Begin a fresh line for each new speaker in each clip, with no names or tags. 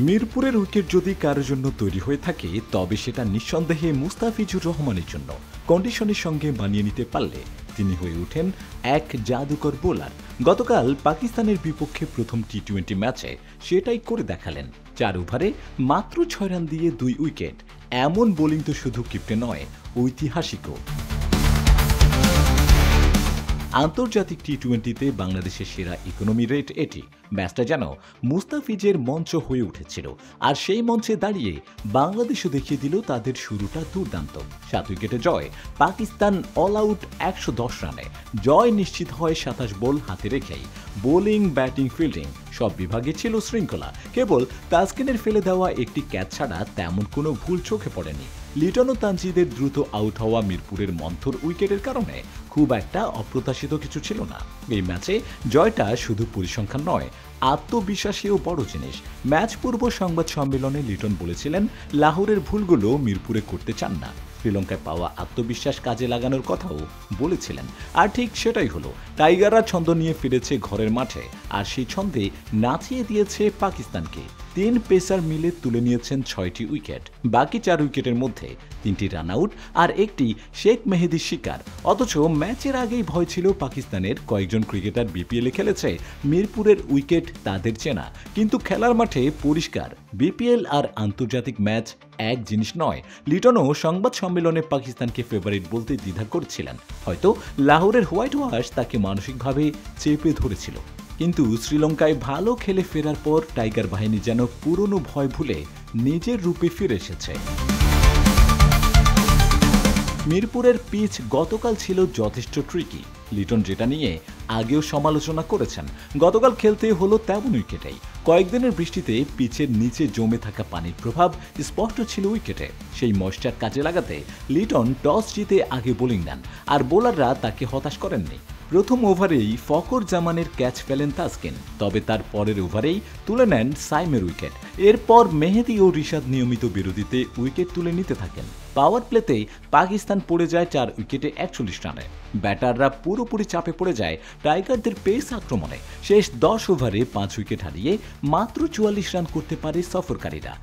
মিরপুরের উইকেট যদি কারোর জন্য তৈরি হয়ে থাকে তবে সেটা নিঃসন্দেহে মুস্তাফিজুর রহমানের জন্য। কন্ডিশনের সঙ্গে মানিয়ে নিতে পারলে তিনি হয়ে ওঠেন এক জাদুকর বোলার। গতকাল পাকিস্তানের বিপক্ষে প্রথম টি-20 ম্যাচে সেটাই করে দেখালেন। 4 ওভারে মাত্র 6 রান দিয়ে 2 উইকেট। এমন বোলিং তো শুধু কিপ্টে নয়, ঐতিহাসিকও। আন্তর্জাতিক টি-20তে বাংলাদেশের সেরা ইকোনমি রেট এটি। ম্যাচটা যেন মুস্তাফিজের মঞ্চ হয়ে উঠেছিল, আর সেই মঞ্চে দাঁড়িয়ে বাংলাদেশও দেখিয়ে দিল তাদের শুরুটা দুর্দান্ত। 7 উইকেটে জয়, পাকিস্তান অল আউট 110 রানে। জয় নিশ্চিত হয় 27 বল হাতে রেখেই। বোলিং, ব্যাটিং, ফিল্ডিং সব বিভাগে ছিল শৃঙ্খলা। কেবল তাসকিনের ফেলে দেওয়া একটি ক্যাচ ছাড়া তেমন কোনো ভুল চোখে পড়েনি। লিটন ও তানজিদের দ্রুত আউট হওয়া মিরপুরের মন্থর উইকেটের কারণে খুব একটা অপ্রত্যাশিত কিছু ছিল না। এই ম্যাচে জয়টা শুধু পরিসংখ্যান নয়, আত্মবিশ্বাসীও বড় জিনিস। ম্যাচ পূর্ব সংবাদ সম্মেলনে লিটন বলেছিলেন, লাহোরের ভুলগুলো মিরপুরে করতে চান না। শ্রীলঙ্কায় পাওয়া আত্মবিশ্বাস কাজে লাগানোর কথাও বলেছিলেন, আর ঠিক সেটাই হলো। টাইগাররা ছন্দ নিয়ে ফিরেছে ঘরের মাঠে, আর সেই ছন্দে নাচিয়ে দিয়েছে পাকিস্তানকে। 3 পেসার মিলে তুলে নিয়েছেন 6টি উইকেট। বাকি 4 উইকেটের মধ্যে 3টি রান আউট আর একটি শেখ মেহেদির শিকার। অথচ ম্যাচের আগেই ভয় ছিল পাকিস্তানের। কয়েকজন ক্রিকেটার বিপিএলে খেলেছে, মিরপুরের উইকেট তাদের চেনা। কিন্তু খেলার মাঠে পরিষ্কার, বিপিএল আর আন্তর্জাতিক ম্যাচ এক জিনিস নয়। লিটনও সংবাদ সম্মেলনে পাকিস্তানকে ফেভারিট বলতে দ্বিধা করছিলেন। হয়তো লাহোরের হোয়াইট ওয়াশ তাকে মানসিকভাবে চেপে ধরেছিল। কিন্তু শ্রীলঙ্কায় ভালো খেলে ফেরার পর টাইগার বাহিনী যেন পুরনো ভয় ভুলে নিজের রূপে ফিরে এসেছে। মিরপুরের পিচ গতকাল ছিল যথেষ্ট ট্রিকি। লিটন যেটা নিয়ে আগেও সমালোচনা করেছেন, গতকাল খেলতে হলো তেমন উইকেটেই। কয়েকদিনের বৃষ্টিতে পিচের নিচে জমে থাকা পানির প্রভাব স্পষ্ট ছিল উইকেটে। সেই ময়েশ্চার কাজে লাগাতে লিটন টস জিতে আগে বোলিং নেন, আর বোলাররা তাকে হতাশ করেননি। প্রথম ওভারেই ফকর জামানের ক্যাচ ফেলেন তাসকিন, তবে তার পরের ওভারেই তুলে নেন সাইমের উইকেট। এরপর মেহেদি ও রিশাদ নিয়মিত বিরতিতে উইকেট তুলে নিতে থাকেন। পাওয়ার প্লেতে পাকিস্তান পড়ে যায় 4 উইকেটে 41 রানে। ব্যাটাররা পুরোপুরি চাপে পড়ে যায় টাইগারদের পেস আক্রমণে। শেষ 10 ওভারে 5 উইকেট হারিয়ে মাত্র 44 রান করতে পারে সফরকারীরা।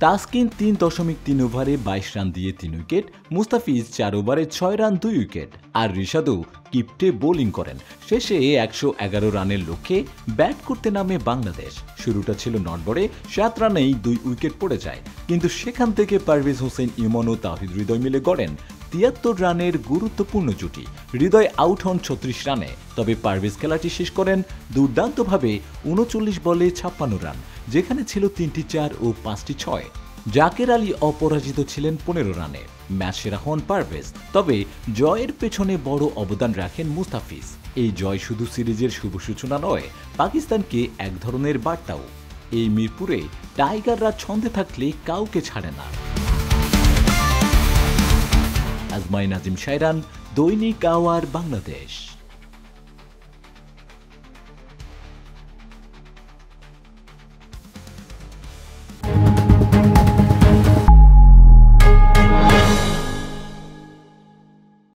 তাসকিন 3.3 ওভারে 22 রান দিয়ে 3 উইকেট। মুস্তাফিজ 4 ওভারে 6 রান 2 উইকেট। আর রিশাদও কিপ্টে বোলিং করেন। শেষে 111 রানের লক্ষ্যে ব্যাট করতে নামে বাংলাদেশ। শুরুটা ছিল নড়বড়ে, 7 রানেই 2 উইকেট পড়ে যায়। কিন্তু সেখান থেকে পারভেজ হোসেন ইমন ও তাওহিদ হৃদয় মিলে গড়েন 73 রানের গুরুত্বপূর্ণ জুটি। হৃদয় আউট হন 36 রানে, তবে পারভেজ খেলাটি শেষ করেন দুর্দান্তভাবে 39 বলে 56 রান, যেখানে ছিল 3টি 4 ও 5টি 6। জাকের আলী অপরাজিত ছিলেন 15 রানে। ম্যাচ সেরা হন পারভেজ, তবে জয়ের পেছনে বড় অবদান রাখেন মুস্তাফিজ। এই জয় শুধু সিরিজের শুভ সূচনা নয়, পাকিস্তানকে এক ধরনের বার্তাও। এই মিরপুরে টাইগাররা ছন্দে থাকলে কাউকে ছাড়ে না। আজমাইন আজিম শায়রান, দৈনিক আওয়ার, বাংলাদেশ।